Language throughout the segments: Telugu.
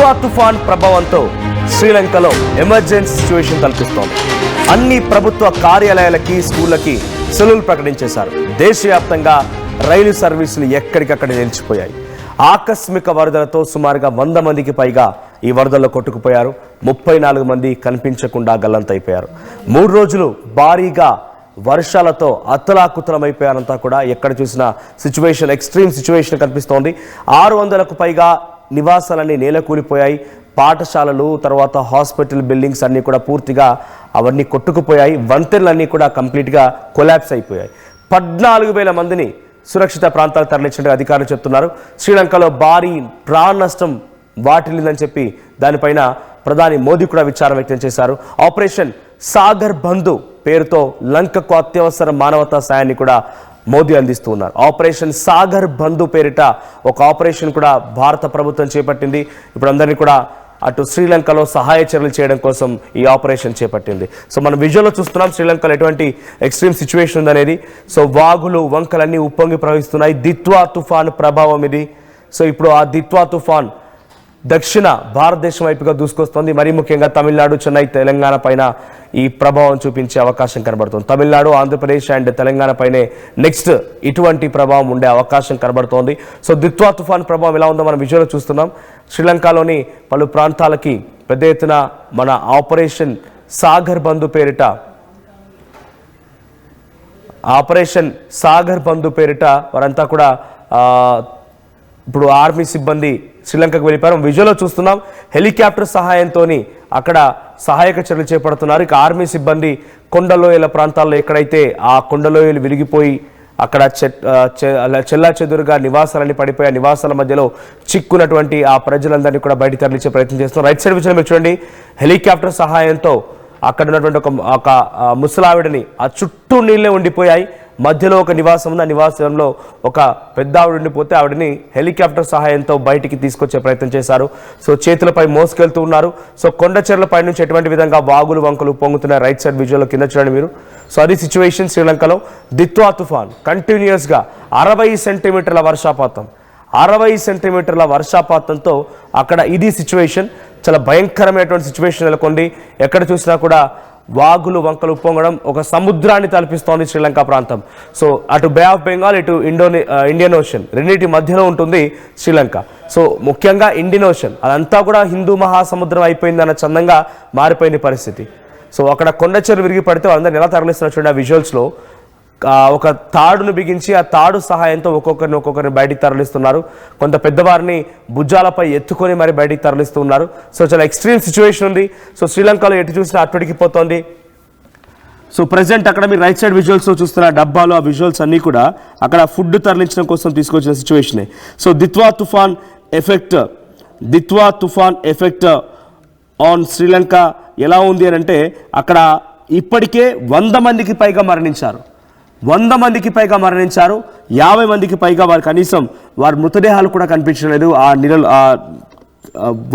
దిత్వా తుఫాన్ ప్రభావంతో శ్రీలంకలో ఎమర్జెన్సీ సిచ్యువేషన్ కల్పిస్తోంది. అన్ని ప్రభుత్వ కార్యాలయాలకి, స్కూళ్ళకి సెలవులు ప్రకటించేశారు. దేశవ్యాప్తంగా రైలు సర్వీసులు ఎక్కడికక్కడ నిలిచిపోయాయి. ఆకస్మిక వరదలతో సుమారుగా 100 మందికి పైగా ఈ వరదల్లో కొట్టుకుపోయారు. 34 మంది కనిపించకుండా గల్లంతైపోయారు. 3 రోజులు భారీగా వర్షాలతో అతలాకుతలమైపోయారంతా కూడా. ఎక్కడ చూసినా సిచ్యువేషన్, ఎక్స్ట్రీమ్ సిచ్యువేషన్ కనిపిస్తోంది. 600కు పైగా నివాసాలన్నీ నేలకూలిపోయాయి. పాఠశాలలు, తర్వాత హాస్పిటల్ బిల్డింగ్స్ అన్నీ కూడా పూర్తిగా అవన్నీ కొట్టుకుపోయాయి. వంతెనలన్నీ కూడా కంప్లీట్గా కొలాప్స్ అయిపోయాయి. 14,000 మందిని సురక్షిత ప్రాంతాలకు తరలించినట్టు అధికారులు చెప్తున్నారు. శ్రీలంకలో భారీ ప్రాణ నష్టం వాటిల్లిందని చెప్పి దానిపైన ప్రధాని మోదీ కూడా విచారం వ్యక్తం చేశారు. ఆపరేషన్ సాగర్ బంధు పేరుతో లంకకు అత్యవసర మానవతా సాయాన్ని కూడా మోదీ అందిస్తూ ఉన్నారు. ఆపరేషన్ సాగర్ బంధు పేరిట ఒక ఆపరేషన్ కూడా భారత ప్రభుత్వం చేపట్టింది. ఇప్పుడు అందరినీ కూడా అటు శ్రీలంకలో సహాయ చర్యలు చేయడం కోసం ఈ ఆపరేషన్ చేపట్టింది. సో మనం విజువల్లో చూస్తున్నాం శ్రీలంకలో ఎటువంటి ఎక్స్ట్రీమ్ సిచ్యువేషన్ ఉందనేది. సో వాగులు, వంకలన్నీ ఉప్పొంగి ప్రవహిస్తున్నాయి. దిత్వా తుఫాన్ ప్రభావం ఇది. సో ఇప్పుడు ఆ దిత్వా తుఫాన్ దక్షిణ భారతదేశం వైపుగా దూసుకొస్తుంది. మరీ ముఖ్యంగా తమిళనాడు, చెన్నై, తెలంగాణ పైన ఈ ప్రభావం చూపించే అవకాశం కనబడుతుంది. తమిళనాడు, ఆంధ్రప్రదేశ్ అండ్ తెలంగాణ పైనే నెక్స్ట్ ఇటువంటి ప్రభావం ఉండే అవకాశం కనబడుతోంది. సో దిత్వా తుఫాన్ ప్రభావం ఎలా ఉందో మనం విజువల్లో చూస్తున్నాం. శ్రీలంకలోని పలు ప్రాంతాలకి పెద్ద ఎత్తున మన ఆపరేషన్ సాగర్ బంధు పేరిట వారంతా కూడా ఇప్పుడు ఆర్మీ సిబ్బంది శ్రీలంకకు వెళ్ళిపోయారు. విజువల్లో చూస్తున్నాం హెలికాప్టర్ సహాయంతో అక్కడ సహాయక చర్యలు చేపడుతున్నారు. ఇక ఆర్మీ సిబ్బంది కొండలోయల ప్రాంతాల్లో ఎక్కడైతే ఆ కొండలోయలు విరిగిపోయి అక్కడ చెల్లా చెదురుగా నివాసాలన్నీ పడిపోయి ఆ నివాసాల మధ్యలో చిక్కున్నటువంటి ఆ ప్రజలందరినీ కూడా బయట తరలించే ప్రయత్నం చేస్తున్నారు. రైట్ సైడ్ విజువల్ మీరు చూడండి. హెలికాప్టర్ సహాయంతో అక్కడ ఉన్నటువంటి ఒక ముసలావిడని ఆ చుట్టూ నీళ్ళే ఉండిపోయాయి. మధ్యలో ఒక నివాసం ఉంది. ఆ నివాసంలో ఒక పెద్ద ఆవిడ ఉండిపోతే ఆవిడని హెలికాప్టర్ సహాయంతో బయటికి తీసుకొచ్చే ప్రయత్నం చేశారు. సో చేతులపై మోసుకెళ్తూ ఉన్నారు. సో కొండ చెర్లపై నుంచి ఎటువంటి విధంగా వాగులు, వంకలు పొంగుతున్నాయి. రైట్ సైడ్ విజువల్లో కింద చూడండి మీరు. సో అది సిచ్యువేషన్ శ్రీలంకలో. దిత్వా తుఫాన్ కంటిన్యూస్గా 60 సెంటీమీటర్ల వర్షపాతం, 60 సెంటీమీటర్ల వర్షపాతంతో అక్కడ ఇది సిచ్యువేషన్. చాలా భయంకరమైనటువంటి సిచ్యువేషన్ నెలకొంది. ఎక్కడ చూసినా కూడా వాగులు, వంకలు ఉప్పొంగడం ఒక సముద్రాన్ని తలపిస్తోంది శ్రీలంక ప్రాంతం. సో అటు బే ఆఫ్ బెంగాల్, ఇటు ఇండియన్ ఓషన్ రెండింటి మధ్యలో ఉంటుంది శ్రీలంక. సో ముఖ్యంగా ఇండియన్ ఓషన్ అదంతా కూడా హిందూ మహాసముద్రం అయిపోయిందన్న చందంగా మారిపోయింది పరిస్థితి. సో అక్కడ కొండ చెరువు విరిగి పడితే వాళ్ళందరూ ఎలా తరలిస్తున్నారు చూడండి. ఆ విజువల్స్లో ఒక తాడును బిగించి ఆ తాడు సహాయంతో ఒక్కొక్కరిని బయటికి తరలిస్తున్నారు. కొంత పెద్దవారిని భుజాలపై ఎత్తుకొని మరి బయటికి తరలిస్తున్నారు. సో చాలా ఎక్స్ట్రీమ్ సిచ్యువేషన్ ఉంది. సో శ్రీలంకలో ఎటు చూసినా అట్టుడికిపోతోంది. సో ప్రజెంట్ అక్కడ మీరు రైట్ సైడ్ విజువల్స్లో చూస్తున్న డబ్బాలు, ఆ విజువల్స్ అన్నీ కూడా అక్కడ ఫుడ్ తరలించడం కోసం తీసుకొచ్చిన సిచ్యువేషనే. సో దిత్వా తుఫాన్ ఎఫెక్ట్ ఆన్ శ్రీలంక ఎలా ఉంది అని అంటే అక్కడ ఇప్పటికే 100 మందికి పైగా మరణించారు. 100 మందికి పైగా మరణించారు. 50 మందికి పైగా వారు కనీసం వారి మృతదేహాలు కూడా కనిపించలేదు. ఆ నీళ్ళు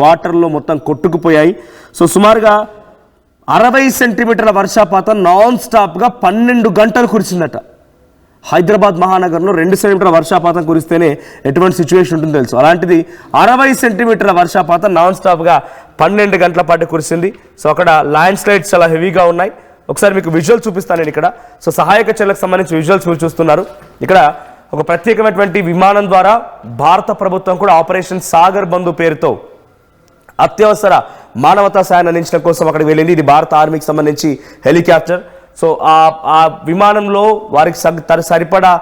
వాటర్లో మొత్తం కొట్టుకుపోయాయి. సో సుమారుగా 60 సెంటీమీటర్ల వర్షపాతం నాన్ స్టాప్గా 12 గంటలు కురిసిందట. హైదరాబాద్ మహానగరంలో 2 సెంటీమీటర్ల వర్షపాతం కురిస్తేనే ఎటువంటి సిచ్యువేషన్ ఉంటుందో తెలుసు. అలాంటిది 60 సెంటీమీటర్ల వర్షపాతం నాన్ స్టాప్గా 12 గంటల పాటు కురిసింది. సో అక్కడ ల్యాండ్ స్లైడ్స్ చాలా హెవీగా ఉన్నాయి. ఒకసారి మీకు విజువల్ చూపిస్తాను నేను ఇక్కడ. సో సహాయక చర్యలకు సంబంధించి విజువల్స్ మీరు చూస్తున్నారు. ఇక్కడ ఒక ప్రత్యేకమైనటువంటి విమానం ద్వారా భారత ప్రభుత్వం కూడా ఆపరేషన్ సాగర్ బంధు పేరుతో అత్యవసర మానవతా సాయాన్ని అందించడం కోసం అక్కడికి వెళ్ళింది. ఇది భారత ఆర్మీకి సంబంధించి హెలికాప్టర్. సో ఆ విమానంలో వారికి సరిపడా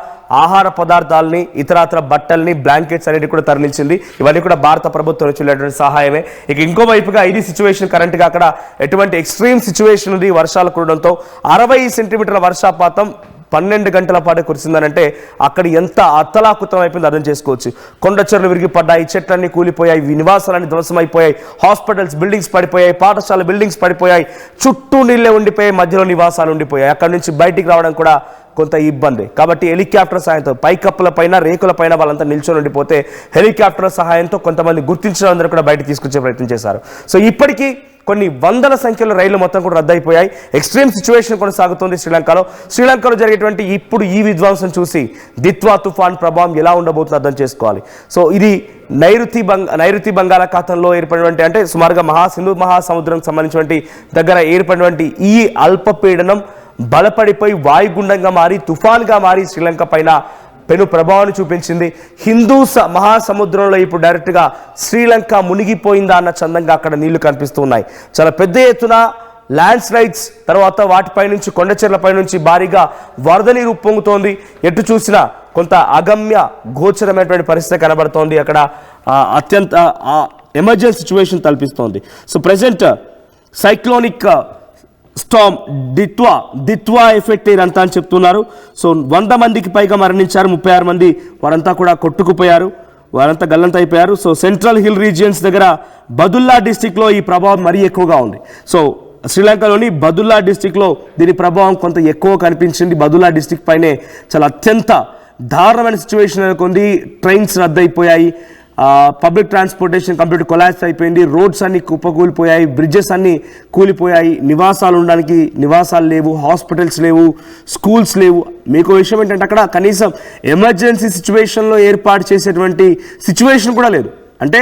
ఆహార పదార్థాలని, ఇతరత్ర బట్టల్ని, బ్లాంకెట్స్ అనేవి కూడా తరలించింది. ఇవన్నీ కూడా భారత ప్రభుత్వం నుంచి వెళ్ళేటువంటి సహాయమే. ఇక ఇంకోవైపుగా ఇది సిచ్యువేషన్ కరెంట్గా అక్కడ ఎటువంటి ఎక్స్ట్రీమ్ సిచ్యువేషన్ ఉంది. వర్షాలు కురడంతో 60 సెంటీమీటర్ల వర్షపాతం 12 గంటల పాటు కురిసిందనంటే అక్కడ ఎంత అత్తలాకుతం అయిపోయింది అర్థం చేసుకోవచ్చు. కొండ చెరువులు విరిగి పడ్డాయి, చెట్లన్నీ కూలిపోయాయి, నివాసాలన్నీ ధ్వంసమైపోయాయి, హాస్పిటల్స్ బిల్డింగ్స్ పడిపోయాయి, పాఠశాల బిల్డింగ్స్ పడిపోయాయి, చుట్టూ నీళ్ళే ఉండిపోయాయి, మధ్యలో నివాసాలు ఉండిపోయాయి. అక్కడి నుంచి బయటికి రావడం కూడా కొంత ఇబ్బంది. కాబట్టి హెలికాప్టర్ సహాయంతో పైకప్పుల పైన, రేకుల పైన వాళ్ళంతా నిల్చొని ఉండిపోతే హెలికాప్టర్ సహాయంతో కొంతమంది గుర్తించిన అందరూ కూడా బయటకు తీసుకొచ్చే ప్రయత్నం చేశారు. సో ఇప్పటికీ కొన్ని వందల సంఖ్యలో రైళ్లు మొత్తం కూడా రద్దయిపోయాయి. ఎక్స్ట్రీమ్ సిచ్యువేషన్ కొనసాగుతుంది శ్రీలంకలో జరిగేటువంటి ఇప్పుడు ఈ విధ్వంసం చూసి దిత్వా తుఫాన్ ప్రభావం ఎలా ఉండబోతుందో అర్థం చేసుకోవాలి. సో ఇది నైరుతి బంగాళాఖాతంలో ఏర్పడినటువంటి అంటే సుమారుగా హిందూ మహాసముద్రం సంబంధించినటువంటి దగ్గర ఏర్పడినటువంటి ఈ అల్పపీడనం బలపడిపోయి వాయుగుండంగా మారి తుఫాన్గా మారి శ్రీలంక పైన పెను ప్రభావాన్ని చూపించింది. హిందూ మహాసముద్రంలో ఇప్పుడు డైరెక్ట్గా శ్రీలంక మునిగిపోయిందా అన్న చందంగా అక్కడ నీళ్లు కనిపిస్తూ ఉన్నాయి. చాలా పెద్ద ఎత్తున ల్యాండ్ స్లైడ్స్, తర్వాత వాటిపై నుంచి కొండచెర్లపై నుంచి భారీగా వరద నీరు ఉప్పొంగుతోంది. ఎటు చూసినా కొంత అగమ్య గోచరమైనటువంటి పరిస్థితి కనబడుతోంది. అక్కడ అత్యంత ఎమర్జెన్సీ సిచ్యువేషన్ తలపిస్తోంది. So present cyclonic storm Ditwah effect ఇదంతా అని చెప్తున్నారు. సో 100 మందికి పైగా మరణించారు, 36 మంది వారంతా కూడా కొట్టుకుపోయారు, వారంతా గల్లంత అయిపోయారు. సో సెంట్రల్ హిల్ రీజియన్స్ దగ్గర బదుల్లా డిస్టిక్లో ఈ ప్రభావం మరీ ఎక్కువగా ఉంది. సో శ్రీలంకలోని బదుల్లా డిస్టిక్లో దీని ప్రభావం కొంత ఎక్కువ కనిపించింది. బదుల్లా డిస్టిక్ పైనే చాలా అత్యంత దారుణమైన సిచ్యువేషన్ నెలకొంది. ట్రైన్స్ రద్దయిపోయాయి, పబ్లిక్ ట్రాన్స్పోర్టేషన్ కంప్లీట్ కొలాప్స్ అయిపోయింది, రోడ్స్ అన్ని కుప్పకూలిపోయాయి, బ్రిడ్జెస్ అన్ని కూలిపోయాయి, నివాసాలు ఉండడానికి నివాసాలు లేవు, హాస్పిటల్స్ లేవు, స్కూల్స్ లేవు. మీకు విషయం ఏంటంటే అక్కడ కనీసం ఎమర్జెన్సీ సిచ్యువేషన్లో ఏర్పాటు చేసేటువంటి సిచ్యువేషన్ కూడా లేదు. అంటే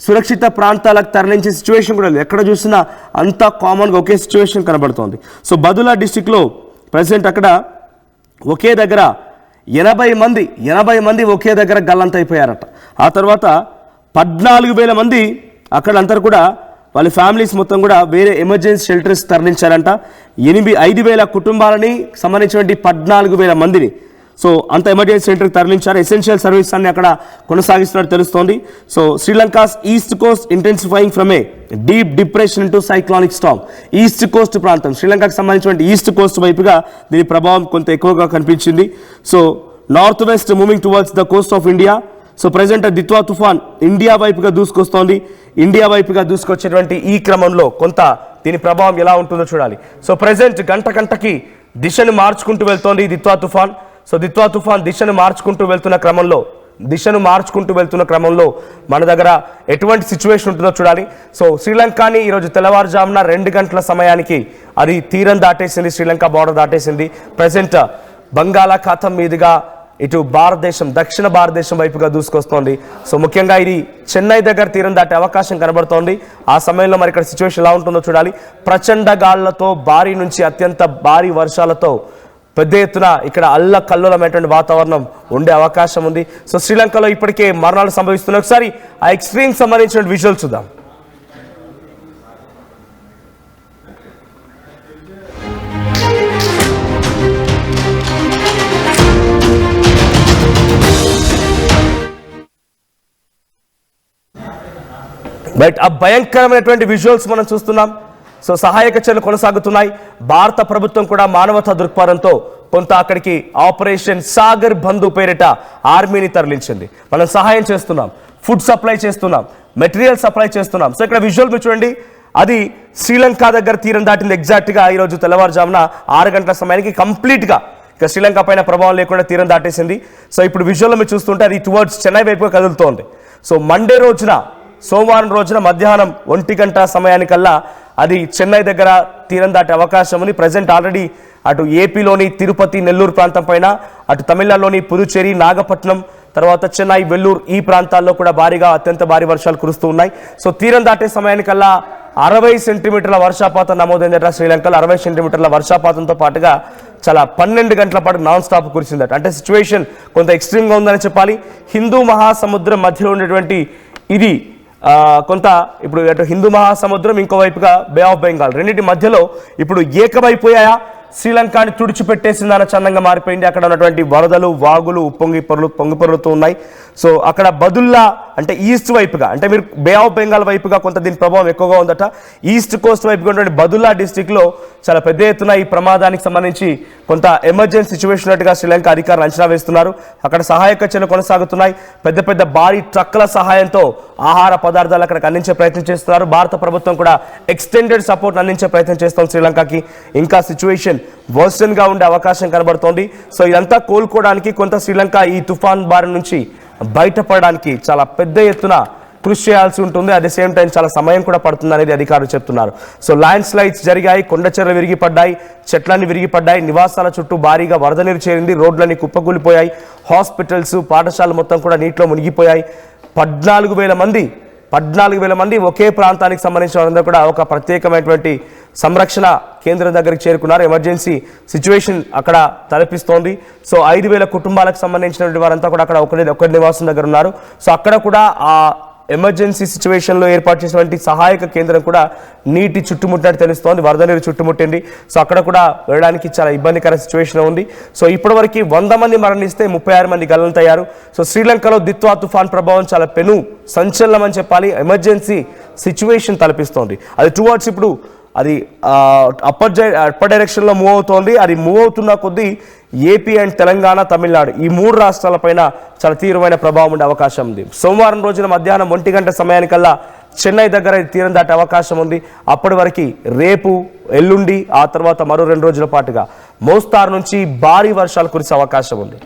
సురక్షిత ప్రాంతాలకు తరలించే సిచ్యువేషన్ కూడా లేదు. ఎక్కడ చూసినా అంతా కామన్గా ఒకే సిచ్యువేషన్ కనబడుతోంది. సో బదులా డిస్టిక్లో ప్రజెంట్ అక్కడ ఒకే దగ్గర 80 మంది ఒకే దగ్గర గల్లంత అయిపోయారట. ఆ తర్వాత 14,000 మంది అక్కడంతా కూడా వాళ్ళ ఫ్యామిలీస్ మొత్తం కూడా వేరే ఎమర్జెన్సీ షెల్టర్స్ తరలించారంట. 5,000 కుటుంబాలని సంబంధించినటువంటి 14,000 మందిని సో అంత ఎమర్జెన్సీ సెంటర్కి తరలించారు. ఎసెన్షియల్ సర్వీస్ అన్ని అక్కడ కొనసాగిస్తున్నట్టు తెలుస్తోంది. So Sri Lanka's east coast intensifying from a deep depression into cyclonic storm. East coast ప్రాంతం శ్రీలంకకు సంబంధించినటువంటి ఈస్ట్ కోస్ట్ వైపుగా దీని ప్రభావం కొంత ఎక్కువగా కనిపించింది. So north west moving towards the Coast of India. So present Ditwah తుఫాన్ ఇండియా వైపుగా దూసుకొస్తోంది. ఇండియా వైపుగా దూసుకొచ్చేటువంటి ఈ క్రమంలో కొంత దీని ప్రభావం ఎలా ఉంటుందో చూడాలి. సో ప్రజెంట్ గంటకి దిశను మార్చుకుంటూ వెళ్తోంది దిత్వా తుఫాన్. సో దిత్వా తుఫాన్ దిశను మార్చుకుంటూ వెళ్తున్న క్రమంలో మన దగ్గర ఎటువంటి సిచ్యువేషన్ ఉంటుందో చూడాలి. సో శ్రీలంకని ఈరోజు తెల్లవారుజామున 2 గంటల సమయానికి అది తీరం దాటేసింది, శ్రీలంక బార్డర్ దాటేసింది. ప్రజెంట్ బంగాళాఖాతం మీదుగా ఇటు దక్షిణ భారతదేశం వైపుగా దూసుకొస్తోంది. సో ముఖ్యంగా ఇది చెన్నై దగ్గర తీరం దాటే అవకాశం కనబడుతోంది. ఆ సమయంలో మరి ఇక్కడ సిచ్యువేషన్ ఎలా ఉంటుందో చూడాలి. ప్రచండ గాళ్లతో భారీ నుంచి అత్యంత భారీ వర్షాలతో పెద్ద ఎత్తున ఇక్కడ అల్లకల్లోలమైనటువంటి వాతావరణం ఉండే అవకాశం ఉంది. సో శ్రీలంకలో ఇప్పటికే మరణాలు సంభవిస్తున్నాయి. ఒకసారి ఆ ఎక్స్ట్రీమ్ సంబంధించిన విజువల్స్ చూద్దాం. బట్ ఆ భయంకరమైనటువంటి విజువల్స్ మనం చూస్తున్నాం. సో సహాయక చర్యలు కొనసాగుతున్నాయి. భారత ప్రభుత్వం కూడా మానవతా దృక్పథంతో కొంత అక్కడికి ఆపరేషన్ సాగర్ బంధు పేరిట ఆర్మీని తరలించింది. మనం సహాయం చేస్తున్నాం, ఫుడ్ సప్లై చేస్తున్నాం, మెటీరియల్ సప్లై చేస్తున్నాం. సో ఇక్కడ విజువల్ మీరు చూడండి, అది శ్రీలంక దగ్గర తీరం దాటింది. ఎగ్జాక్ట్గా ఈరోజు తెల్లవారుజామున 6 గంటల సమయానికి కంప్లీట్గా ఇక శ్రీలంక పైన ప్రభావం లేకుండా తీరం దాటేసింది. సో ఇప్పుడు విజువల్లో మీరు చూస్తుంటే అది టువర్డ్స్ చెన్నై వైపుగా కదులుతోంది. సో సోమవారం రోజున మధ్యాహ్నం 1 గంట సమయానికల్లా అది చెన్నై దగ్గర తీరం దాటే అవకాశం ఉంది. ప్రజెంట్ ఆల్రెడీ అటు ఏపీలోని తిరుపతి, నెల్లూరు ప్రాంతం పైన, అటు తమిళనాడులోని పుదుచ్చేరి, నాగపట్నం, తర్వాత చెన్నై, వెల్లూరు ఈ ప్రాంతాల్లో కూడా అత్యంత భారీ వర్షాలు కురుస్తూ ఉన్నాయి. సో తీరం దాటే సమయానికల్లా 60 సెంటీమీటర్ల వర్షపాతం నమోదైందట. శ్రీలంకలో 60 సెంటీమీటర్ల వర్షపాతంతో పాటుగా చాలా 12 గంటల పాటు నాన్ స్టాప్ కురిసిందట. అంటే సిచ్యువేషన్ కొంత ఎక్స్ట్రీమ్గా ఉందని చెప్పాలి. హిందూ మహాసముద్రం మధ్యలో ఉండేటువంటి ఇది కొంత ఇప్పుడు అటు హిందూ మహాసముద్రం, ఇంకోవైపుగా బే ఆఫ్ బెంగాల్, రెండింటి మధ్యలో ఇప్పుడు ఏకమైపోయాయా, శ్రీలంకని తుడిచిపెట్టేసిందన్న చందంగా మారిపోయింది. అక్కడ ఉన్నటువంటి వరదలు, వాగులు పొంగిపొర్లుతూ ఉన్నాయి. సో అక్కడ బదుల్లా అంటే ఈస్ట్ వైపుగా, అంటే మీరు బే ఆఫ్ బెంగాల్ వైపుగా కొంత దీని ప్రభావం ఎక్కువగా ఉందట. ఈస్ట్ కోస్ట్ వైపుగా ఉన్నటువంటి బదుల్లా డిస్టిక్లో చాలా పెద్ద ఎత్తున ఈ ప్రమాదానికి సంబంధించి కొంత ఎమర్జెన్సీ సిచ్యువేషన్ ఉన్నట్టుగా శ్రీలంక అధికారులు అంచనా వేస్తున్నారు. అక్కడ సహాయక చర్యలు కొనసాగుతున్నాయి. పెద్ద భారీ ట్రక్కుల సహాయంతో ఆహార పదార్థాలు అక్కడికి అందించే ప్రయత్నం చేస్తున్నారు. భారత ప్రభుత్వం కూడా ఎక్స్టెండెడ్ సపోర్ట్ అందించే ప్రయత్నం చేస్తోంది శ్రీలంకకి. ఇంకా సిచ్యువేషన్ వర్సన్గా ఉండే అవకాశం కనబడుతోంది. సో ఇదంతా కోలుకోవడానికి కొంత శ్రీలంక ఈ తుఫాన్ బారి నుంచి బయటపడడానికి చాలా పెద్ద ఎత్తున కృషి చేయాల్సి ఉంటుంది. అట్ ది సేమ్ టైం చాలా సమయం కూడా పడుతుంది అనేది అధికారులు చెప్తున్నారు. సో ల్యాండ్ స్లైడ్స్ జరిగాయి, కొండ చెర్రలు విరిగిపడ్డాయి, చెట్లన్నీ విరిగిపడ్డాయి, నివాసాల చుట్టూ భారీగా వరద నీరు చేరింది, రోడ్లన్నీ కుప్పకూలిపోయాయి, హాస్పిటల్స్ పాఠశాలలు మొత్తం కూడా నీటిలో మునిగిపోయాయి. 14,000 మంది ఒకే ప్రాంతానికి సంబంధించిన వారందరూ కూడా ఒక ప్రత్యేకమైనటువంటి సంరక్షణ కేంద్రం దగ్గరికి చేరుకున్నారు. ఎమర్జెన్సీ సిచ్యువేషన్ అక్కడ తలపిస్తోంది. సో 5,000 కుటుంబాలకు సంబంధించినటువంటి వారంతా కూడా అక్కడ ఒకరి నివాసం దగ్గర ఉన్నారు. సో అక్కడ కూడా ఆ ఎమర్జెన్సీ సిచ్యువేషన్లో ఏర్పాటు చేసినటువంటి సహాయక కేంద్రం కూడా నీటి చుట్టుముట్టినట్టు తెలుస్తోంది, వరద నీరు చుట్టుముట్టింది. సో అక్కడ కూడా వెళ్ళడానికి చాలా ఇబ్బందికర సిచ్యువేషన్ ఉంది. సో ఇప్పటివరకు 100 మంది మరణిస్తే 36 మంది గల్లంతయ్యారు. సో శ్రీలంకలో దిత్వా తుఫాన్ ప్రభావం చాలా పెను సంచలనం అని చెప్పాలి. ఎమర్జెన్సీ సిచ్యువేషన్ తలపిస్తోంది. అది టువర్డ్స్ ఇప్పుడు అది అప్పర్ డైరెక్షన్లో మూవ్ అవుతోంది. అది మూవ్ అవుతున్న కొద్దీ ఏపీ అండ్ తెలంగాణ, తమిళనాడు ఈ 3 రాష్ట్రాలపైన చాలా తీవ్రమైన ప్రభావం ఉండే అవకాశం ఉంది. సోమవారం రోజున మధ్యాహ్నం 1 గంట సమయానికల్లా చెన్నై దగ్గర తీరం దాటే అవకాశం ఉంది. అప్పటి వరకు రేపు, ఎల్లుండి, ఆ తర్వాత మరో 2 రోజుల పాటుగా మోస్తారు నుంచి భారీ వర్షాలు కురిసే అవకాశం ఉంది.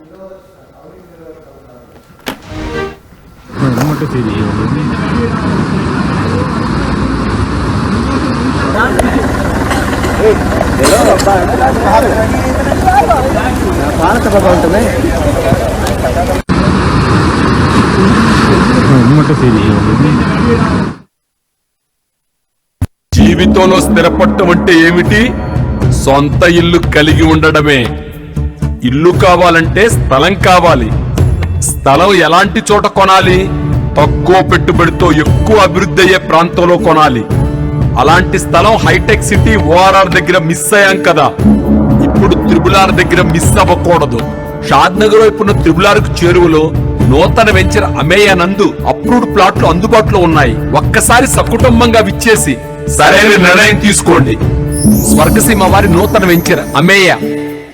జీవితంలో స్థిరపడటం అంటే ఏమిటి? సొంత ఇల్లు కలిగి ఉండడమే. ఇల్లు కావాలంటే స్థలం కావాలి. స్థలం ఎలాంటి చోట కొనాలి? తక్కువ పెట్టుబడితో ఎక్కువ అభివృద్ధి అయ్యే ప్రాంతంలో కొనాలి. అలాంటి స్థలం హైటెక్ సిటీ ఓఆర్ఆర్ దగ్గర మిస్ అయ్యాం కదా, ఇప్పుడు త్రిబులార్ దగ్గర మిస్ అవ్వకూడదు. షాద్నగర్ వైపున్న త్రిబులార్కు చేరువలో నూతన వెంచర్ అమేయ నందు అప్రూవ్డ్ ప్లాట్లు అందుబాటులో ఉన్నాయి. ఒక్కసారి సకుటుంబంగా విచ్చేసి సరైన నిర్ణయం తీసుకోండి. స్వర్గసీమ వారి నూతన వెంచర్ అమేయ